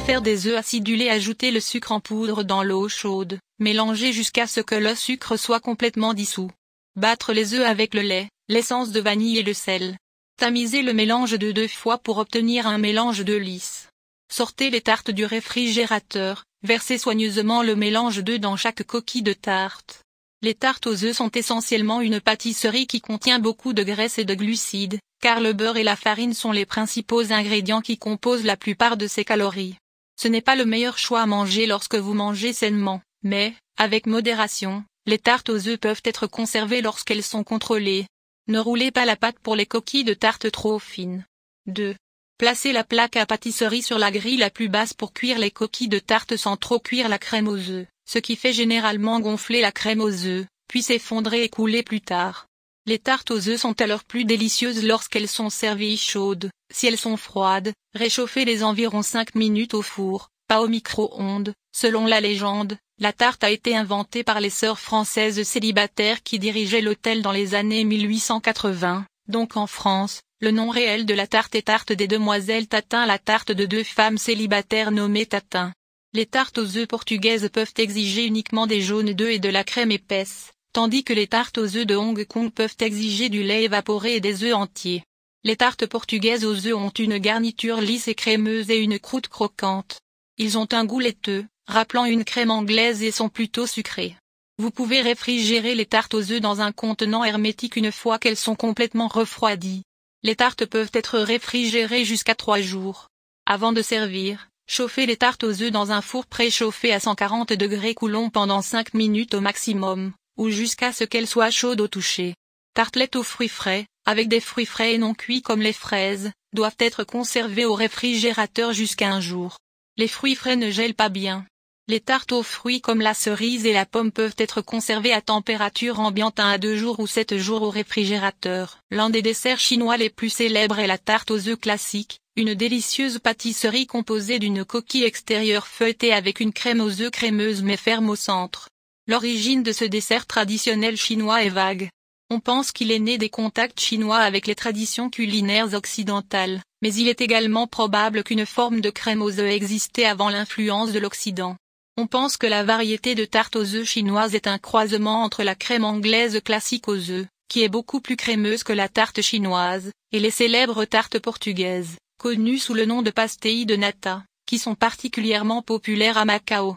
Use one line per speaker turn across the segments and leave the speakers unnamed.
faire des œufs acidulés. Ajoutez le sucre en poudre dans l'eau chaude, mélangez jusqu'à ce que le sucre soit complètement dissous. Battre les œufs avec le lait, l'essence de vanille et le sel. Tamisez le mélange de 2 fois pour obtenir un mélange d'œufs lisse. Sortez les tartes du réfrigérateur, versez soigneusement le mélange d'œufs dans chaque coquille de tarte. Les tartes aux œufs sont essentiellement une pâtisserie qui contient beaucoup de graisse et de glucides, car le beurre et la farine sont les principaux ingrédients qui composent la plupart de ces calories. Ce n'est pas le meilleur choix à manger lorsque vous mangez sainement, mais, avec modération, les tartes aux œufs peuvent être conservées lorsqu'elles sont contrôlées. Ne roulez pas la pâte pour les coquilles de tarte trop fines. 2. Placez la plaque à pâtisserie sur la grille la plus basse pour cuire les coquilles de tarte sans trop cuire la crème aux œufs, ce qui fait généralement gonfler la crème aux œufs, puis s'effondrer et couler plus tard. Les tartes aux œufs sont alors plus délicieuses lorsqu'elles sont servies chaudes. Si elles sont froides, réchauffez-les environ 5 minutes au four, pas au micro-ondes. Selon la légende, la tarte a été inventée par les sœurs françaises célibataires qui dirigeaient l'hôtel dans les années 1880, donc en France. Le nom réel de la tarte est tarte des demoiselles Tatin, la tarte de 2 femmes célibataires nommées Tatin. Les tartes aux œufs portugaises peuvent exiger uniquement des jaunes d'œufs et de la crème épaisse, tandis que les tartes aux œufs de Hong Kong peuvent exiger du lait évaporé et des œufs entiers. Les tartes portugaises aux œufs ont une garniture lisse et crémeuse et une croûte croquante. Ils ont un goût laiteux, rappelant une crème anglaise et sont plutôt sucrés. Vous pouvez réfrigérer les tartes aux œufs dans un contenant hermétique une fois qu'elles sont complètement refroidies. Les tartes peuvent être réfrigérées jusqu'à 3 jours. Avant de servir, chauffez les tartes aux œufs dans un four préchauffé à 140 degrés Coulomb pendant 5 minutes au maximum, ou jusqu'à ce qu'elles soient chaudes au toucher. Tartelettes aux fruits frais, avec des fruits frais et non cuits comme les fraises, doivent être conservées au réfrigérateur jusqu'à 1 jour. Les fruits frais ne gèlent pas bien. Les tartes aux fruits comme la cerise et la pomme peuvent être conservées à température ambiante 1 à 2 jours ou 7 jours au réfrigérateur. L'un des desserts chinois les plus célèbres est la tarte aux œufs classique, une délicieuse pâtisserie composée d'une coquille extérieure feuilletée avec une crème aux œufs crémeuse mais ferme au centre. L'origine de ce dessert traditionnel chinois est vague. On pense qu'il est né des contacts chinois avec les traditions culinaires occidentales, mais il est également probable qu'une forme de crème aux œufs existait avant l'influence de l'Occident. On pense que la variété de tarte aux œufs chinoise est un croisement entre la crème anglaise classique aux œufs, qui est beaucoup plus crémeuse que la tarte chinoise, et les célèbres tartes portugaises, connues sous le nom de pastéis de nata, qui sont particulièrement populaires à Macao.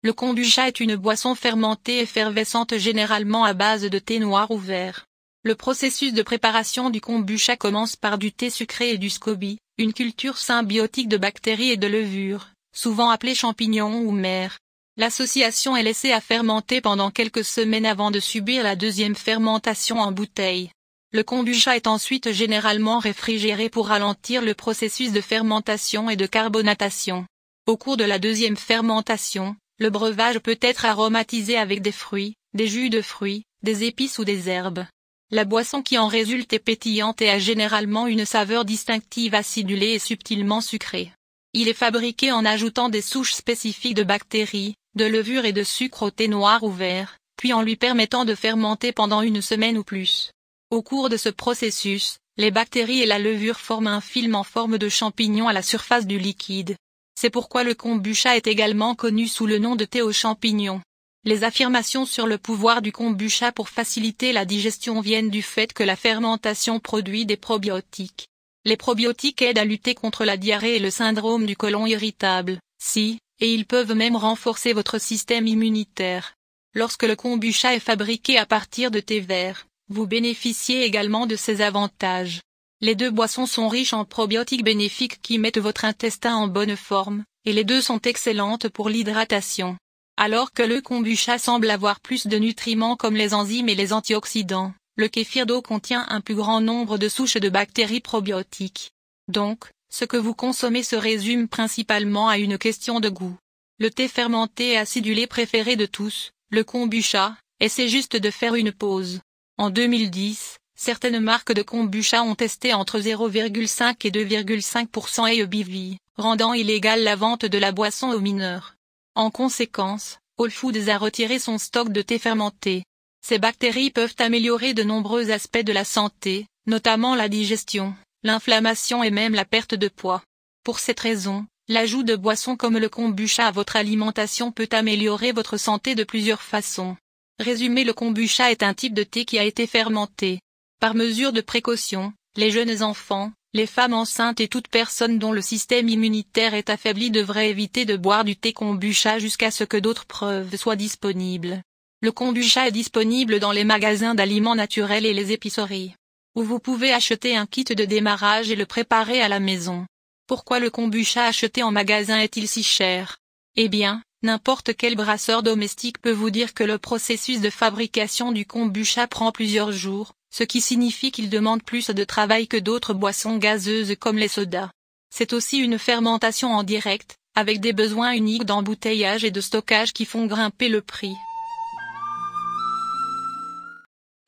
Le kombucha est une boisson fermentée effervescente généralement à base de thé noir ou vert. Le processus de préparation du kombucha commence par du thé sucré et du SCOBY, une culture symbiotique de bactéries et de levures, souvent appelée champignon ou mer. L'association est laissée à fermenter pendant quelques semaines avant de subir la deuxième fermentation en bouteille. Le kombucha est ensuite généralement réfrigéré pour ralentir le processus de fermentation et de carbonatation. Au cours de la deuxième fermentation, le breuvage peut être aromatisé avec des fruits, des jus de fruits, des épices ou des herbes. La boisson qui en résulte est pétillante et a généralement une saveur distinctive acidulée et subtilement sucrée. Il est fabriqué en ajoutant des souches spécifiques de bactéries, de levures et de sucre au thé noir ou vert, puis en lui permettant de fermenter pendant 1 semaine ou plus. Au cours de ce processus, les bactéries et la levure forment un film en forme de champignon à la surface du liquide. C'est pourquoi le kombucha est également connu sous le nom de thé aux champignons. Les affirmations sur le pouvoir du kombucha pour faciliter la digestion viennent du fait que la fermentation produit des probiotiques. Les probiotiques aident à lutter contre la diarrhée et le syndrome du côlon irritable, et ils peuvent même renforcer votre système immunitaire. Lorsque le kombucha est fabriqué à partir de thé vert, vous bénéficiez également de ces avantages. Les 2 boissons sont riches en probiotiques bénéfiques qui mettent votre intestin en bonne forme, et les 2 sont excellentes pour l'hydratation. Alors que le kombucha semble avoir plus de nutriments comme les enzymes et les antioxydants, le kéfir d'eau contient un plus grand nombre de souches de bactéries probiotiques. Donc, ce que vous consommez se résume principalement à une question de goût. Le thé fermenté et acidulé préféré de tous, le kombucha, essaie juste de faire une pause. En 2010, certaines marques de kombucha ont testé entre 0,5 et 2,5% ABV, rendant illégale la vente de la boisson aux mineurs. En conséquence, Whole Foods a retiré son stock de thé fermenté. Ces bactéries peuvent améliorer de nombreux aspects de la santé, notamment la digestion, l'inflammation et même la perte de poids. Pour cette raison, l'ajout de boissons comme le kombucha à votre alimentation peut améliorer votre santé de plusieurs façons. Résumé, le kombucha est un type de thé qui a été fermenté. Par mesure de précaution, les jeunes enfants, les femmes enceintes et toute personne dont le système immunitaire est affaibli devraient éviter de boire du thé kombucha jusqu'à ce que d'autres preuves soient disponibles. Le kombucha est disponible dans les magasins d'aliments naturels et les épiceries, où vous pouvez acheter un kit de démarrage et le préparer à la maison. Pourquoi le kombucha acheté en magasin est-il si cher? Eh bien, n'importe quel brasseur domestique peut vous dire que le processus de fabrication du kombucha prend plusieurs jours, ce qui signifie qu'il demande plus de travail que d'autres boissons gazeuses comme les sodas. C'est aussi une fermentation en direct, avec des besoins uniques d'embouteillage et de stockage qui font grimper le prix.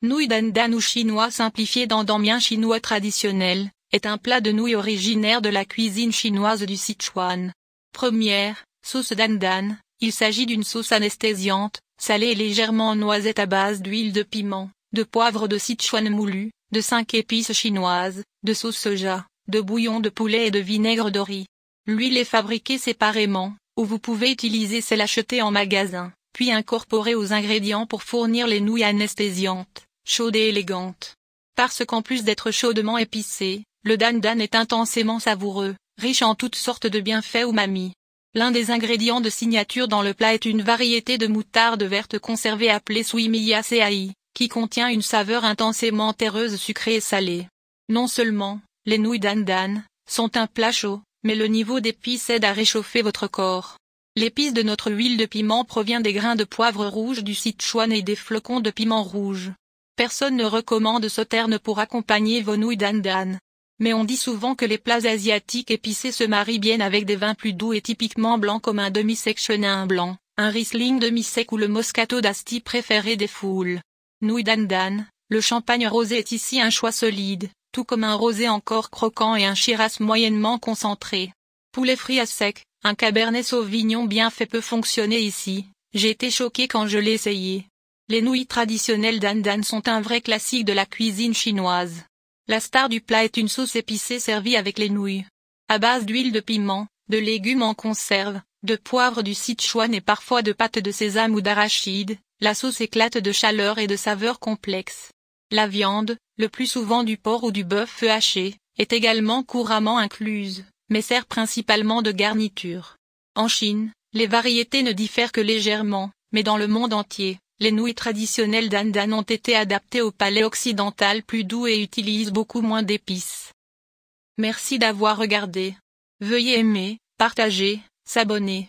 Nouilles dandan ou chinois simplifié. Dandan mien chinois traditionnel, est un plat de nouilles originaire de la cuisine chinoise du Sichuan. Première, sauce dandan, il s'agit d'une sauce anesthésiante, salée et légèrement noisette à base d'huile de piment, de poivre de Sichuan moulu, de 5 épices chinoises, de sauce soja, de bouillon de poulet et de vinaigre de riz. L'huile est fabriquée séparément, ou vous pouvez utiliser celle achetée en magasin, puis incorporée aux ingrédients pour fournir les nouilles anesthésiantes, chaudes et élégantes. Parce qu'en plus d'être chaudement épicé, le dandan est intensément savoureux, riche en toutes sortes de bienfaits umami. L'un des ingrédients de signature dans le plat est une variété de moutarde verte conservée appelée suimiya seai, qui contient une saveur intensément terreuse sucrée et salée. Non seulement, les nouilles dandan sont un plat chaud, mais le niveau d'épices aide à réchauffer votre corps. L'épice de notre huile de piment provient des grains de poivre rouge du Sichuan et des flocons de piment rouge. Personne ne recommande sauterne pour accompagner vos nouilles dandan. Mais on dit souvent que les plats asiatiques épicés se marient bien avec des vins plus doux et typiquement blancs comme un demi-sec chenin blanc, un Riesling demi-sec ou le Moscato d'Asti préféré des foules. Nouilles dandan, le champagne rosé est ici un choix solide, tout comme un rosé encore croquant et un Shiraz moyennement concentré. Poulet frit à sec, un Cabernet Sauvignon bien fait peut fonctionner ici, j'ai été choqué quand je l'ai essayé. Les nouilles traditionnelles dandan sont un vrai classique de la cuisine chinoise. La star du plat est une sauce épicée servie avec les nouilles. À base d'huile de piment, de légumes en conserve, de poivre du Sichuan et parfois de pâte de sésame ou d'arachide, la sauce éclate de chaleur et de saveurs complexes. La viande, le plus souvent du porc ou du bœuf feu haché, est également couramment incluse, mais sert principalement de garniture. En Chine, les variétés ne diffèrent que légèrement, mais dans le monde entier, les nouilles traditionnelles dandan ont été adaptées au palais occidental plus doux et utilisent beaucoup moins d'épices. Merci d'avoir regardé. Veuillez aimer, partager, s'abonner.